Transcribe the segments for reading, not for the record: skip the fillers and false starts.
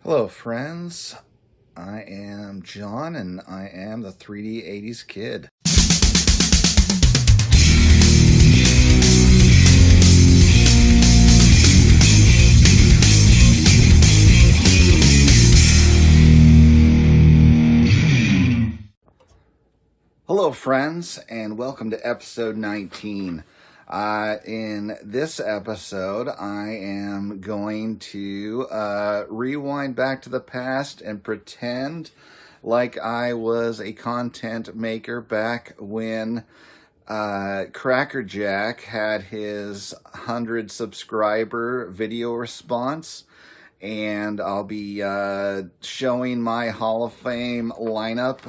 Hello, friends. I am John, and I am the 3D 80s kid. Hello, friends, and welcome to episode 19. In this episode, I am going to rewind back to the past and pretend like I was a content maker back when Cracker Jack had his 100 subscriber video response. And I'll be showing my Hall of Fame lineup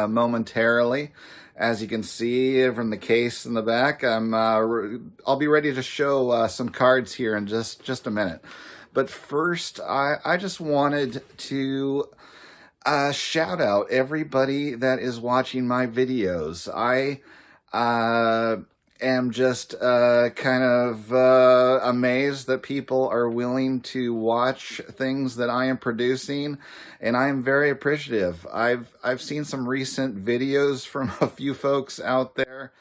momentarily. As you can see from the case in the back, I'll be ready to show some cards here in just a minute. But first, I just wanted to shout out everybody that is watching my videos. I am just kind of amazed that people are willing to watch things that I am producing, and I am very appreciative. I've seen some recent videos from a few folks out there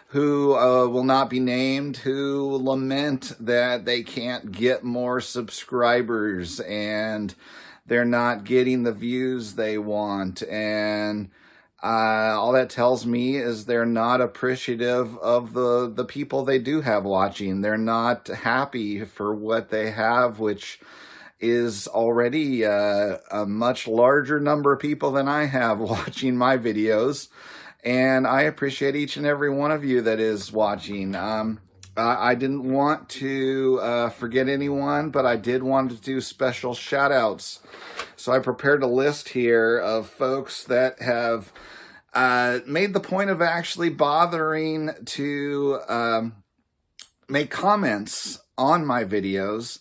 who will not be named, who lament that they can't get more subscribers and they're not getting the views they want, and all that tells me is they're not appreciative of the people they do have watching. They're not happy for what they have, which is already a much larger number of people than I have watching my videos. And I appreciate each and every one of you that is watching. I didn't want to forget anyone, but I did want to do special shout outs. So I prepared a list here of folks that have made the point of actually bothering to make comments on my videos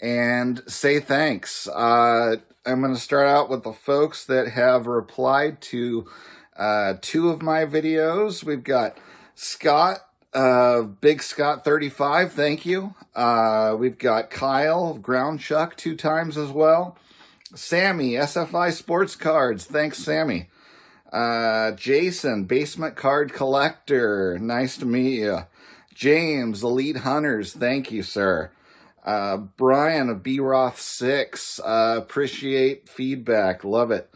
and say thanks. I'm going to start out with the folks that have replied to two of my videos. We've got Scott, Big Scott 35, thank you. We've got Kyle, Ground Chuck 2 times as well. Sammy, SFI Sports Cards, thanks Sammy. Jason, Basement Card Collector, nice to meet you. James, Elite Hunters, thank you, sir. Brian of B-Roth 6, appreciate feedback, love it.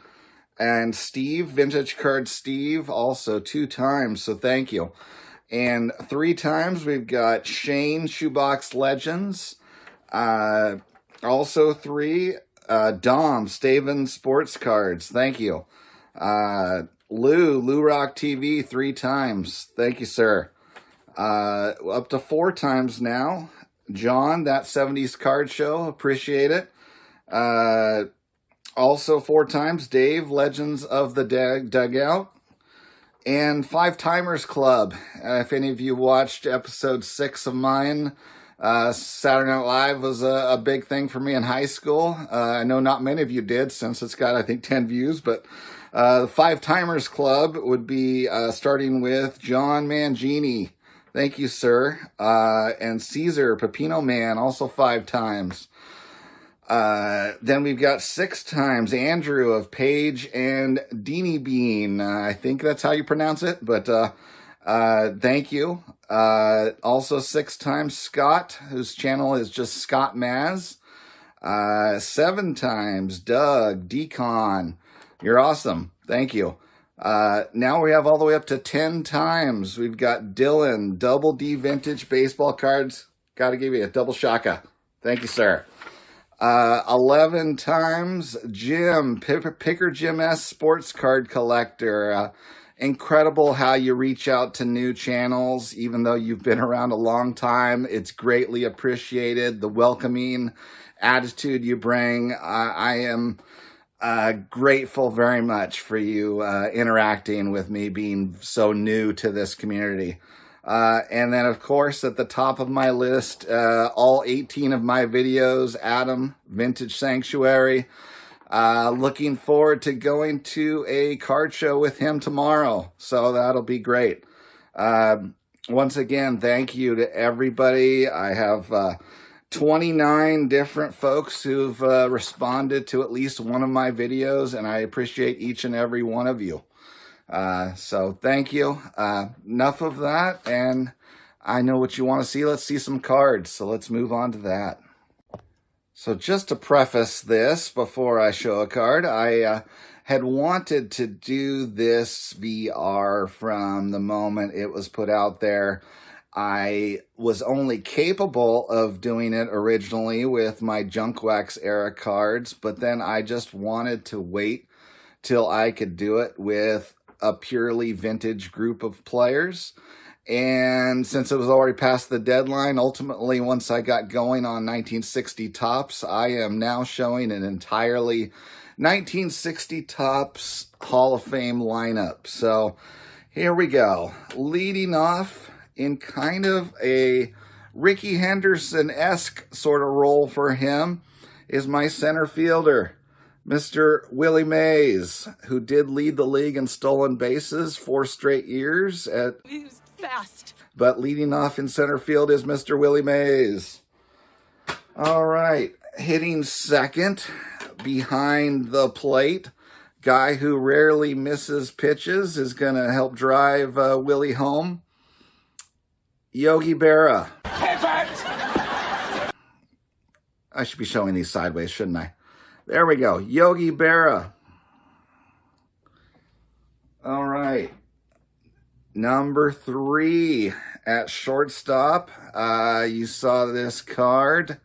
And Steve, Vintage Card Steve, also 2 times, so thank you. And 3 times we've got Shane, Shoebox Legends, also 3, Dom, Staven Sports Cards, thank you. Lou Rock TV 3 times. Thank you, sir. Up to 4 times now. John, That 70s Card Show. Appreciate it. Also 4 times. Dave, Legends of the Dugout. And 5 Timers Club. If any of you watched episode 6 of mine, Saturday Night Live was a big thing for me in high school. I know not many of you did, since it's got, I think, 10 views, but the 5 Timers Club would be starting with John Mangini. Thank you, sir. And Caesar, Pepino Man, also 5 times. Then we've got 6 times Andrew of Page and Deanie Bean. I think that's how you pronounce it, but thank you. Also 6 times Scott, whose channel is just Scott Maz. 7 times Doug, Decon. You're awesome. Thank you. Now we have all the way up to 10 times. We've got Dylan, Double D Vintage Baseball Cards. Got to give you a double shaka. Thank you, sir. 11 times Jim, Picker Jim S Sports Card Collector. Incredible how you reach out to new channels, even though you've been around a long time. It's greatly appreciated. The welcoming attitude you bring. I am grateful very much for you interacting with me, being so new to this community. And then, of course, at the top of my list, all 18 of my videos, Adam, Vintage Sanctuary. Looking forward to going to a card show with him tomorrow, so that'll be great. Once again, thank you to everybody. I have 29 different folks who've responded to at least one of my videos, and I appreciate each and every one of you. So thank you. Enough of that, and I know what you want to see. Let's see some cards, so let's move on to that. So just to preface this, before I show a card, I had wanted to do this VR from the moment it was put out there. I was only capable of doing it originally with my Junk Wax era cards, but then I just wanted to wait till I could do it with a purely vintage group of players. And since it was already past the deadline, ultimately, once I got going on 1960 Topps, I am now showing an entirely 1960 Topps Hall of Fame lineup. So here we go. Leading off in kind of a Rickey Henderson-esque sort of role for him is my center fielder, Mr. Willie Mays, who did lead the league in stolen bases 4 straight years. He was fast. But leading off in center field is Mr. Willie Mays. All right, hitting second behind the plate, guy who rarely misses pitches, is going to help drive Willie home, Yogi Berra. I should be showing these sideways, shouldn't I? There we go. Yogi Berra. All right. Number 3 at shortstop. You saw this card a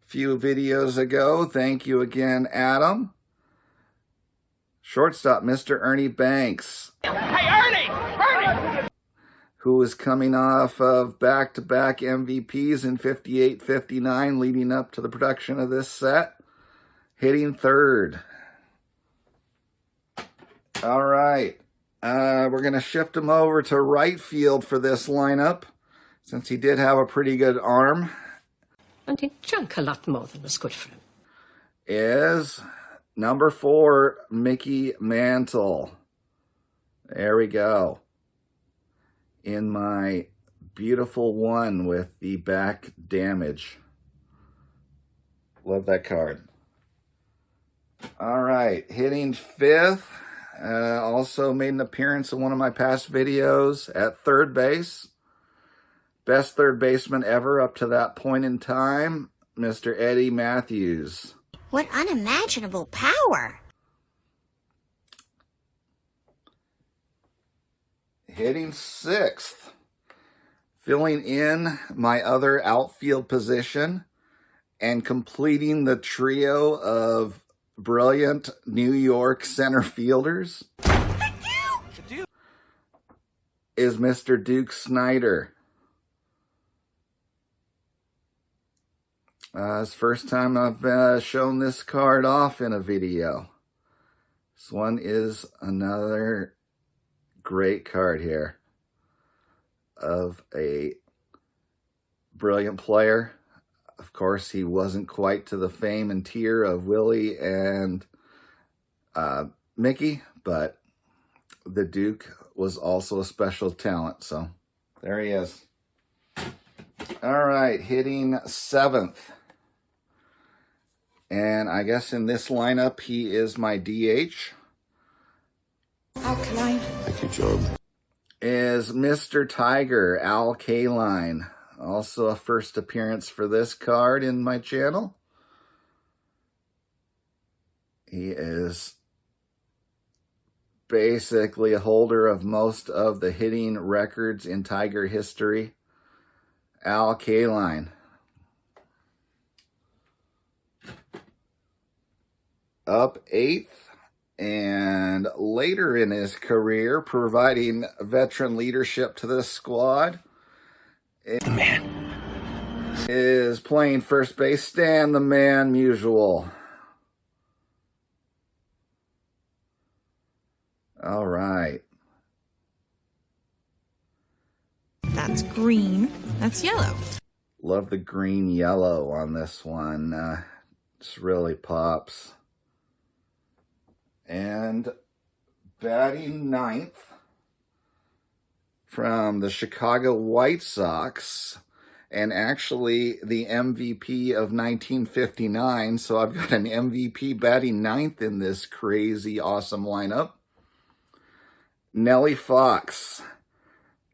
few videos ago. Thank you again, Adam. Shortstop, Mr. Ernie Banks. Hey, Ernie! Ernie! Who is coming off of back-to-back MVPs in 58, 59, leading up to the production of this set. Hitting third. All right. We're going to shift him over to right field for this lineup, since he did have a pretty good arm. And he drank a lot more than was good for him. Is number 4, Mickey Mantle. There we go. In my beautiful one with the back damage. Love that card. All right, hitting 5th. Also made an appearance in one of my past videos at third base. Best third baseman ever up to that point in time, Mr. Eddie Matthews. What unimaginable power! Hitting 6th. Filling in my other outfield position and completing the trio of brilliant New York center fielders is Mr. Duke Snider. It's the first time I've shown this card off in a video. This one is another great card here of a brilliant player. Of course, he wasn't quite to the fame and tier of Willie and Mickey, but the Duke was also a special talent. So there he is. All right, hitting 7th. And I guess in this lineup, he is my DH. Alkaline. Thank you, Job. Is Mr. Tiger, Al Kaline. Also a first appearance for this card in my channel. He is basically a holder of most of the hitting records in Tiger history. Al Kaline. Up 8th. And later in his career, providing veteran leadership to this squad, is playing first base, Stan the Man Musial. All right. That's green. That's yellow. Love the green yellow on this one. Just really pops. And batting 9th from the Chicago White Sox, and actually the MVP of 1959. So I've got an MVP batting ninth in this crazy, awesome lineup. Nellie Fox.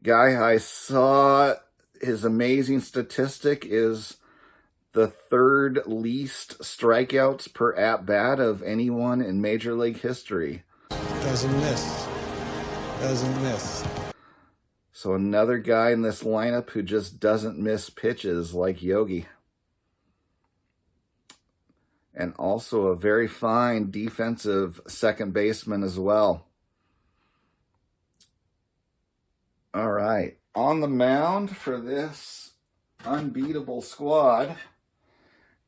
Guy I saw, his amazing statistic is the third least strikeouts per at-bat of anyone in Major League history. Doesn't miss. Doesn't miss. So another guy in this lineup who just doesn't miss pitches like Yogi. And also a very fine defensive second baseman as well. All right. On the mound for this unbeatable squad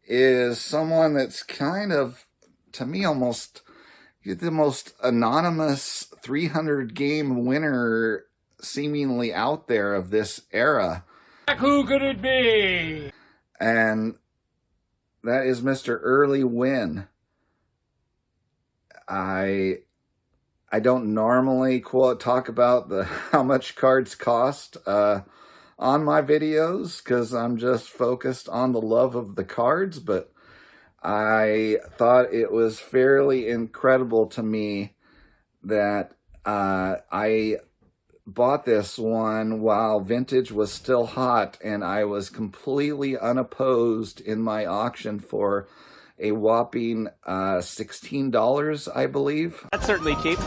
is someone that's kind of, to me, almost the most anonymous 300-game winner seemingly out there of this era. Who could it be? And that is Mr. Early Win. I don't normally talk about how much cards cost on my videos because I'm just focused on the love of the cards, but I thought it was fairly incredible to me that I bought this one while vintage was still hot, and I was completely unopposed in my auction for a whopping $16, I believe. That's certainly cheap.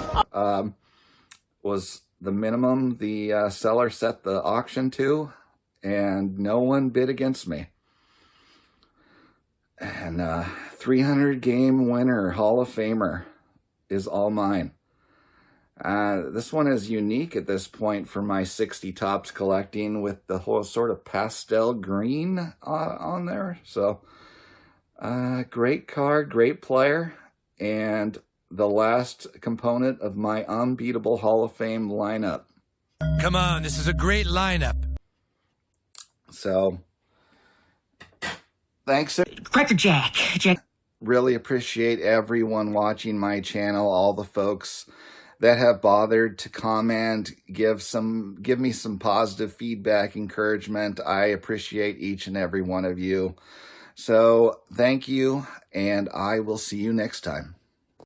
Was the minimum the seller set the auction to, and no one bid against me. And 300-game winner, Hall of Famer, is all mine. This one is unique at this point for my 60 Topps collecting, with the whole sort of pastel green on there. So, great card, great player, and the last component of my unbeatable Hall of Fame lineup. Come on, this is a great lineup. So, thanks. Cracker Jack. Really appreciate everyone watching my channel, all the folks that have bothered to comment, give me some positive feedback, encouragement. I appreciate each and every one of you. So thank you, and I will see you next time.